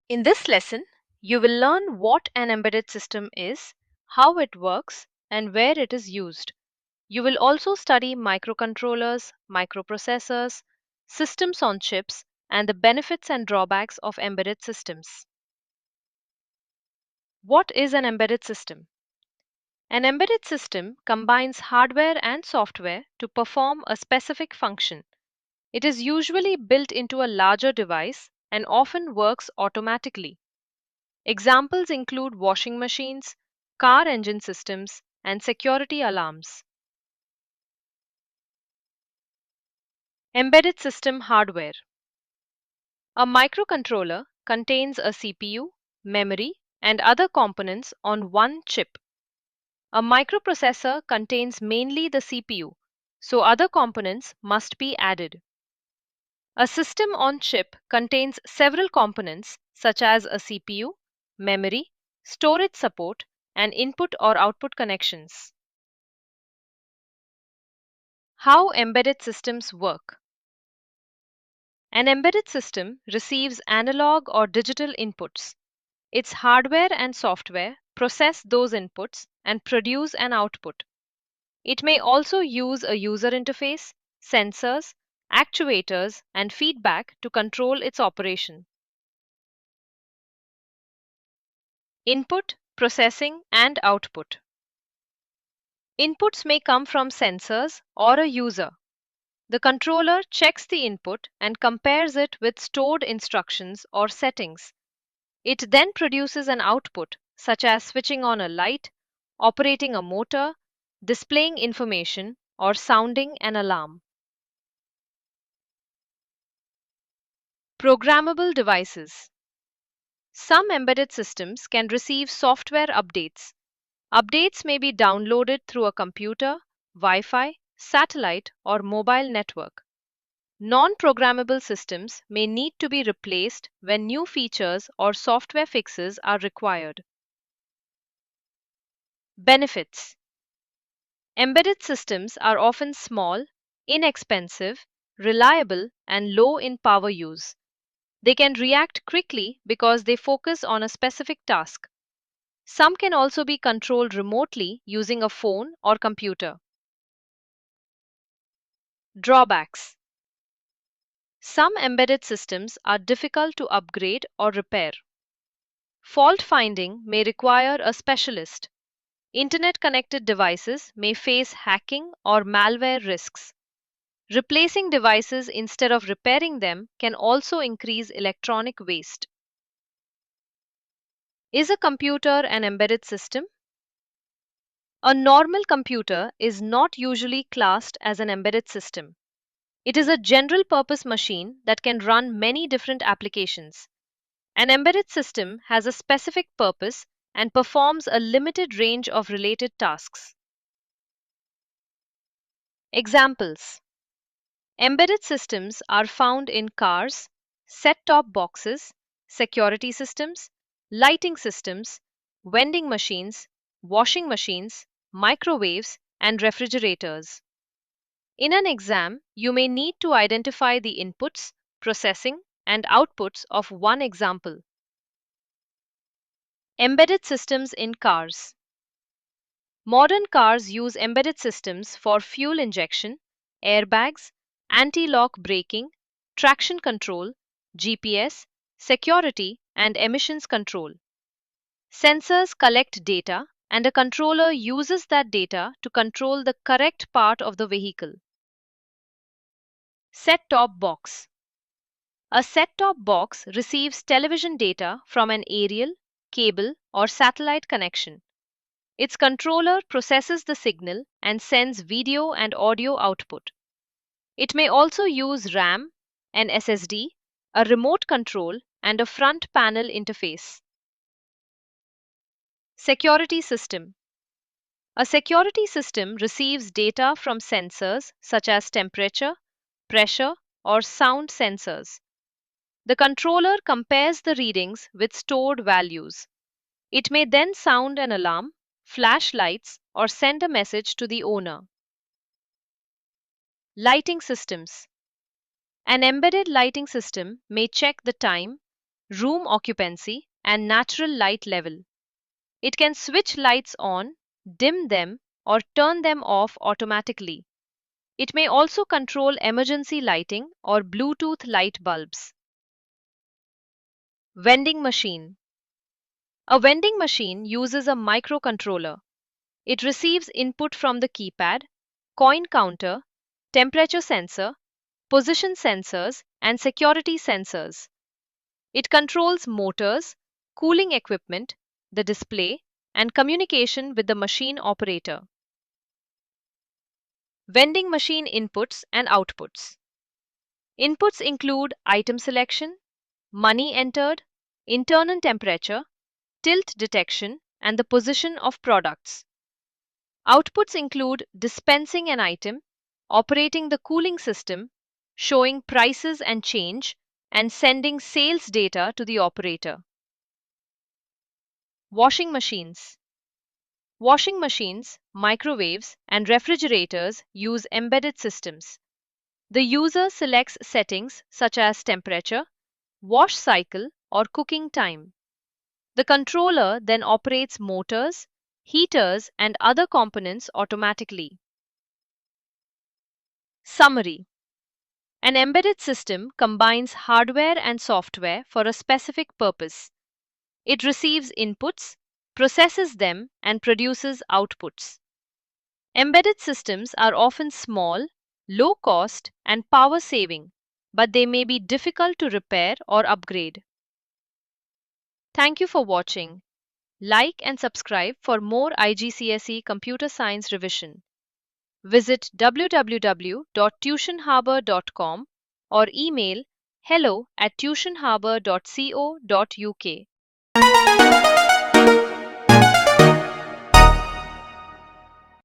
In this lesson, you will learn what an embedded system is, how it works, and where it is used. You will also study microcontrollers, microprocessors, systems on chips, and the benefits and drawbacks of embedded systems. What is an embedded system? An embedded system combines hardware and software to perform a specific function. It is usually built into a larger device and often works automatically. Examples include washing machines, car engine systems, and security alarms. Embedded system hardware. A microcontroller contains a CPU, memory, and other components on one chip. A microprocessor contains mainly the CPU, so other components must be added. A system on chip contains several components such as a CPU, memory, storage support, and input or output connections. How embedded systems work. An embedded system receives analog or digital inputs. Its hardware and software process those inputs and produce an output. It may also use a user interface, sensors, actuators, and feedback to control its operation. Input, processing, and output. Inputs may come from sensors or a user. The controller checks the input and compares it with stored instructions or settings. It then produces an output, such as switching on a light, operating a motor, displaying information, or sounding an alarm. Programmable devices. Some embedded systems can receive software updates. Updates may be downloaded through a computer, Wi-Fi, satellite, or mobile network. Non-programmable systems may need to be replaced when new features or software fixes are required. Benefits. Embedded systems are often small, inexpensive, reliable, and low in power use. They can react quickly because they focus on a specific task. Some can also be controlled remotely using a phone or computer. Drawbacks. Some embedded systems are difficult to upgrade or repair. Fault finding may require a specialist. Internet-connected devices may face hacking or malware risks. Replacing devices instead of repairing them can also increase electronic waste. Is a computer an embedded system? A normal computer is not usually classed as an embedded system. It is a general-purpose machine that can run many different applications. An embedded system has a specific purpose and performs a limited range of related tasks. Examples. Embedded systems are found in cars, set-top boxes, security systems, lighting systems, vending machines, washing machines, microwaves, and refrigerators. In an exam, you may need to identify the inputs, processing, and outputs of one example. Embedded systems in cars. Modern cars use embedded systems for fuel injection, airbags, anti-lock braking, traction control, GPS, security, and emissions control. Sensors collect data, and a controller uses that data to control the correct part of the vehicle. Set-top box. A set-top box receives television data from an aerial, cable, or satellite connection. Its controller processes the signal and sends video and audio output. It may also use RAM, an SSD, a remote control, and a front panel interface. Security system. A security system receives data from sensors such as temperature, pressure, or sound sensors. The controller compares the readings with stored values. It may then sound an alarm, flash lights, or send a message to the owner. Lighting systems. An embedded lighting system may check the time, room occupancy, and natural light level. It can switch lights on, dim them, or turn them off automatically. It may also control emergency lighting or Bluetooth light bulbs. Vending machine. A vending machine uses a microcontroller. It receives input from the keypad, coin counter, temperature sensor, position sensors, and security sensors. It controls motors, cooling equipment, the display, and communication with the machine operator. Vending machine inputs and outputs. Inputs include item selection, money entered, internal temperature, tilt detection, and the position of products. Outputs include dispensing an item, operating the cooling system, showing prices and change, and sending sales data to the operator. Washing machines. Washing machines, microwaves, and refrigerators use embedded systems. The user selects settings such as temperature, wash cycle, or cooking time. The controller then operates motors, heaters, and other components automatically. Summary. An embedded system combines hardware and software for a specific purpose. It receives inputs, processes them, and produces outputs. Embedded systems are often small, low cost, and power saving, but they may be difficult to repair or upgrade. Thank you for watching. Like and subscribe for more IGCSE Computer Science revision. Visit www.tuitionharbor.com or email hello@tuitionharbor.co.uk.